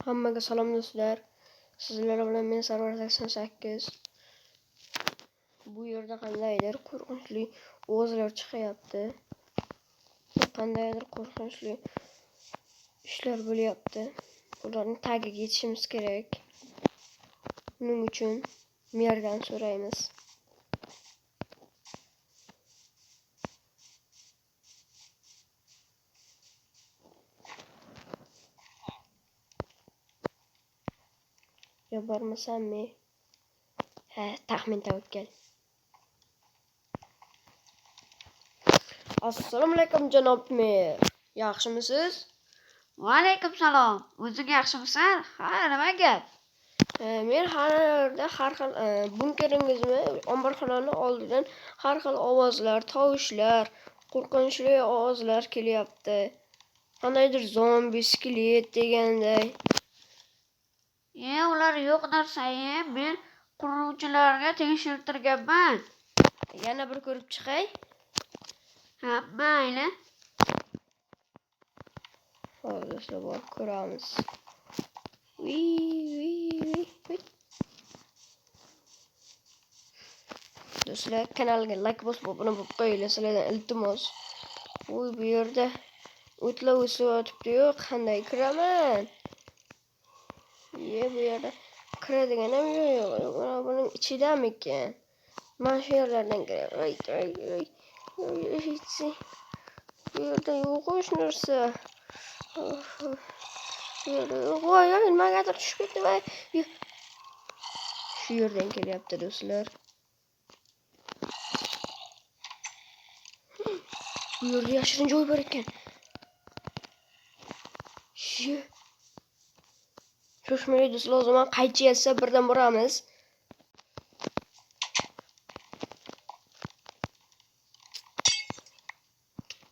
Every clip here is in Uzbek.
Hammaga salom do'stlar. Sizlar bilan men Sarvar 88. Bu yerda qandaydir qo'rqinchli ovozlar chiqyapti. Qandaydir qo'rqinchli ishlar bo'lyapti. Ularni tagiga yetishimiz kerak. Buning uchun merdan so'raymiz. Yo bormasammi? Taxmin tavakkal. Assalomu alaykum janob mer. Yaxshimisiz? Va alaykum salom. O'zing yaxshimisan? Ha, nima gap? Men har yerda har xil bunkeringizmi, omborxonani oldidan har xil ovozlar, tovushlar, qo'rqinchli ovozlar kelyapti. Qandaydir zombi, skelet deganday. Ular yo'q narsa, men quruvchilarga tekshirtirganman. Yana bir ko'rib chiqay. Ha, mayli. Hozir borib ko'ramiz. Do'stlar, kanalga like bosib, obuna bo'lib qo'yinglar, sizlardan iltimos. Bu yerda o'tlar o'sib-yotibdi-yu, qanday kiraman? Bu yerda kiradigan ham yo'q. Buning ichidamikan? Men shu yerlardan kiraman. Bu yerda yo'q hech narsa. Voy, nimagadir tushib ketdi. Shu yerdan kelyapti do'stlar. Bu yerda yashirin joy bor ekan. Shoshmay do'stlar, o zaman qaychi yetsa birdan boramiz.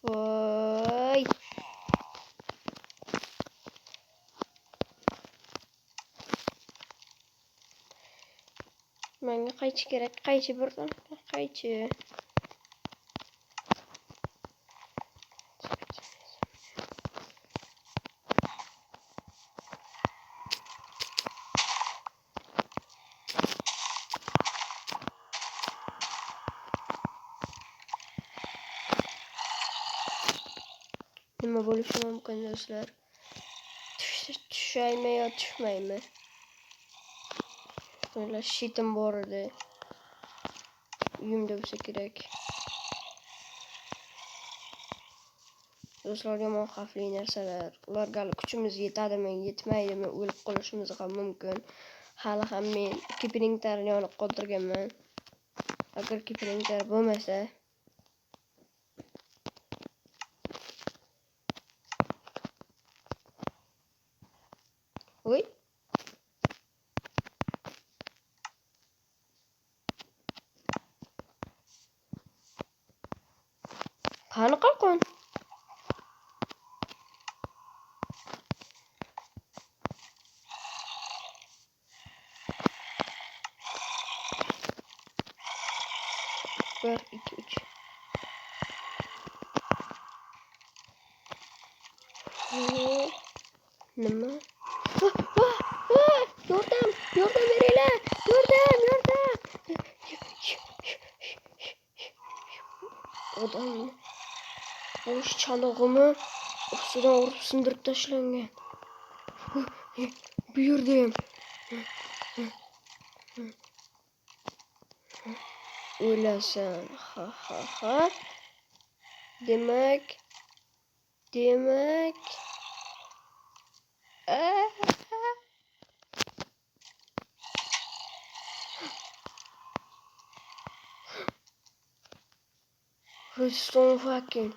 Voy. Menga qaychi kerak, qaychi birdan, qaychi. Nima bo'lishi mumkin do'stlar? Tushaymi yo tushmaymi? Ular shitim bor edi. Uyimda bo'lsa kerak. Do'stlar, yomon xavfli narsalar. Ularga kuchimiz yetadimi, yetmaydimi, o'lib qolishimiz ham mumkin. Hali ham men kipringlarni yonib qoldirganman. Agar kipringlar bo'lmasa, voy. Qani qalqon? Bir, iki, üç. Nima? Yordam beringlar. Yordam. Odam bosh chalog'imi ustidan urib sindirib tashlangan. Bu yerda ham. O'lasan. Ha. Demak. Redstone fucking.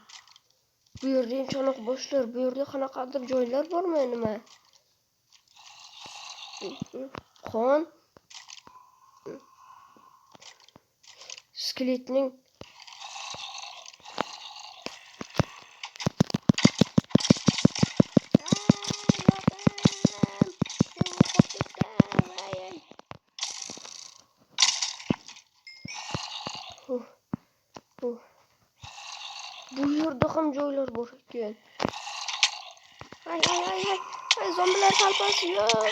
Bu yerda ham chanoq boshlar. Bu yerda qanaqadir joylar bormi nima? Qon. Skeletning bu yerda ham joylar bor ekan. Ay. Zombiler kalpası yok.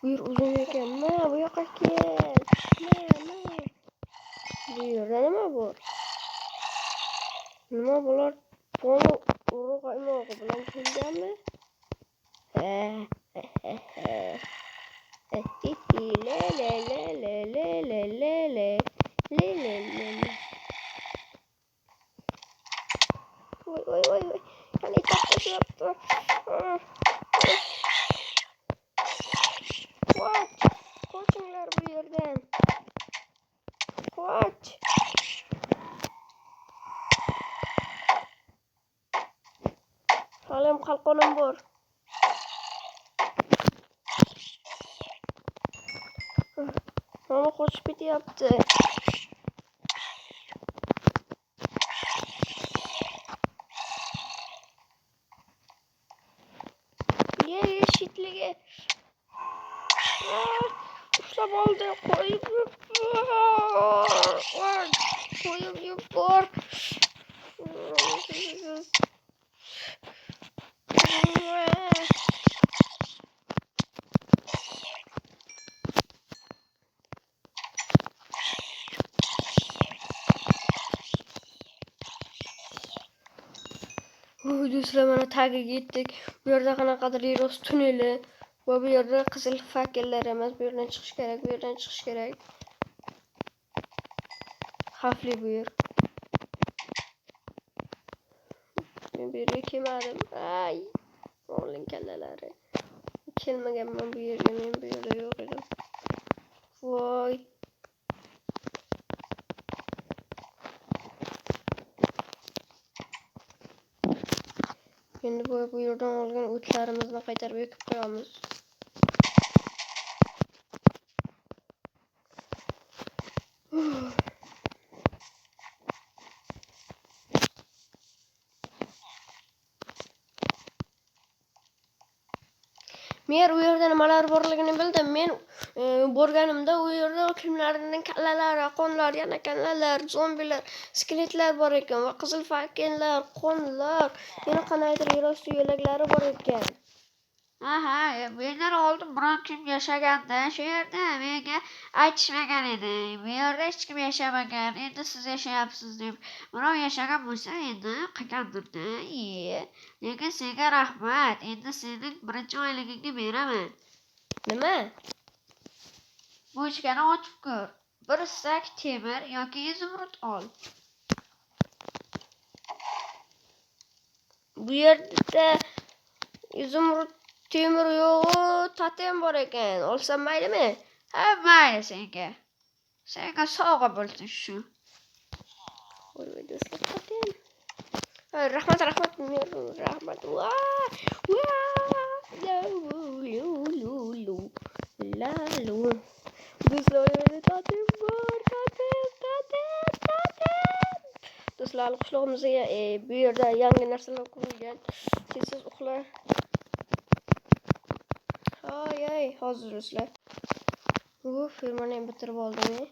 Buyur uzun ekan. Bu yoqqa kel. Buyur, nima bu? Nima bular? Buni urug' imog'i bilan kelganmi? Voy. Yani taşıyaptı. Kaç. Kaçınlar bu yerden. Kaç. Halim kalkonum bor. Ama koşup yaptı. Ye şitlige. Ushlab oldi. Koyup yubor. Do'stlar mana tagiga yetdik. Bu yerda qanaqadir yeros tunneli va bu yerda qizil fakellar emas. Bu yerdan chiqish kerak, Xavfli bu yer. Men bu yerga kelmadim. Ay, o'g'ling kallalari. Kelmaganman bu yerga, men bu yerda yo'q edim. Voy. Endi bu yerdan olgan o'tlarimizni qaytarib ekib qo'yamiz. Men u yerda nimalar borligini bildim. Men borganimda u yerda kimlarning kallalari, qonlar, yana kallalar, zombilar, skeletlar bor ekan va qizil fakellar, qonlar, yana qanaydir yerosti yo'laklari bor ekan. Aha, mendan oldin biron kim yashaganda shu yerda menga aytishmagan edi. Bu yerda hech kim yashamagan. Endi siz yashayapsiz deb. Birov yashagan bo'lsa endi qanaqadirda. Lekin senga rahmat. Endi sening birinchi oyligingni beraman. Nima? Bochkani ochib ko'r. Bir sak temir yoki izumrud ol. Bu yerda izumrud temir yo'g'u, totem bor ekan. Olsam maylimi? Ha, mayli senga. Senga sovg'a bo'lsin shu. Voy do'stlar, totem. Rahmat. Do'stlar, totem bor. Do'stlar, qishlog'imizga bu yerda yangi narsalar qurilgan. Tez uxla. Ay, hozir do'stlar. Firmani bitirib oldim.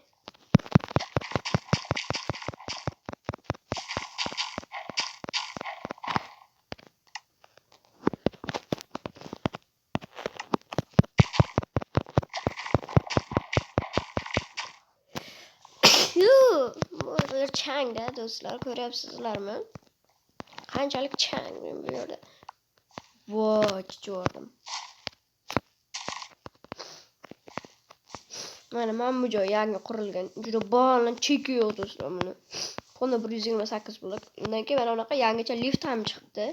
Buralar changda do'stlar, ko'ryapsizlarmi? Qanchalik chang men bu yerda. Voy, chiqardim. Mana bu joy yangi qurilgan. Juda bolalar chekiyor do'stlar buni. Xona 128 bo'lib. Undan keyin mana unaqa yangicha lift ham chiqdi.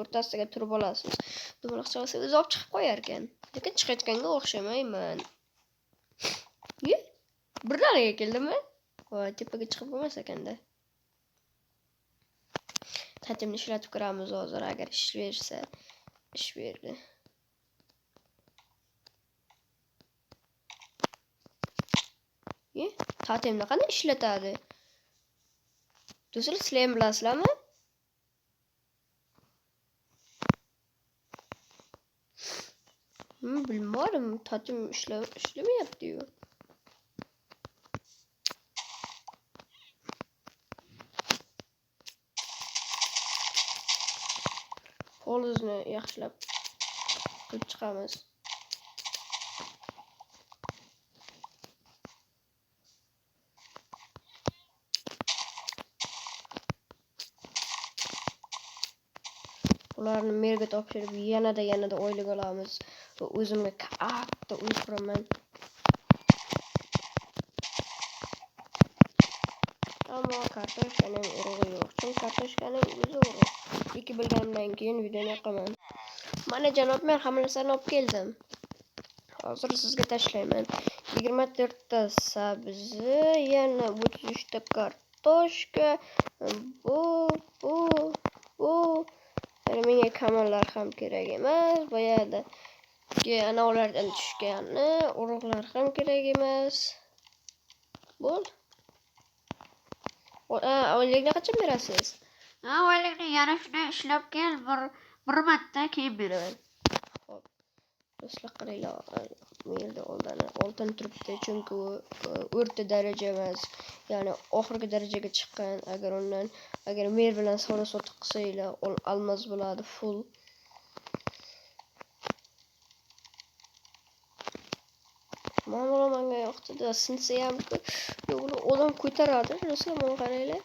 O'rtasiga turib olasiz. Dumaloqcha olsa o'zi olib chiqib qo'yar ekan. Lekin chiqayotganga o'xshamayman. Birdaniga keldimi? Voy, tepaga chiqib bo'lmas ekanda. Tatimni ishlatib ko'ramiz hozir, agar ish bersa. Ish berdi. Tatimni qanday ishlatadi? Do'stlar, sizlar ham bilasizlarmi? Bilmiyorum. Tatim işlemiyor diyor. Polizni yaxshilab qilib chiqamiz. Ularni merga topshirib yanada oylik olamiz va o'zimga katta uy quraman. Ammo kartoshkaning urug'i yo'q. Chunki kartoshkaning o'zi urug'. Ikki bilganimdan keyin videoni yoqaman. Mana janob, men hammasini olib keldim. Hozir sizga tashlayman. 24 ta sabzi, yana 33 ta kartoshka. Bu. Yani menga kamallar ham kerak emas. Boyadagi anavlardan tushganni urug'lar ham kerak emas. Bo'l. Oylikni qachon berasiz? Oylikni yana shunday ishlab kel, bir marta keyin beraman. Xo'p. Do'stlar, qaranglar. Bu yerda oltin turibdi, chunki u o'rta daraja emas. Ya'ni oxirgi darajaga chiqqan. Agar mer bilan savdo sotiq qilsanglar, olmos bo'ladi full. Manga yoqdi-da, sinsa ham odam ko'taradi. Do'stlar, mana qaranglar.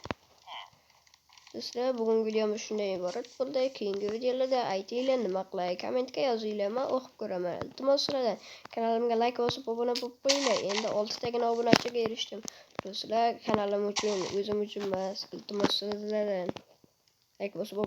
Do'stlar, bugungi videom shunday iborat bo'ldi. Keyingi videolarda aytinglar, nima qilay, kommentga yozinglar, men o'qib ko'raman. Iltimos sizlardan kanalimga like bosib obuna bo'lib qo'yinglar. Endi 6 tagina obunachiga erishdim. Do'stlar, kanalim uchun, o'zim uchun emas, iltimos sizlardan like bosib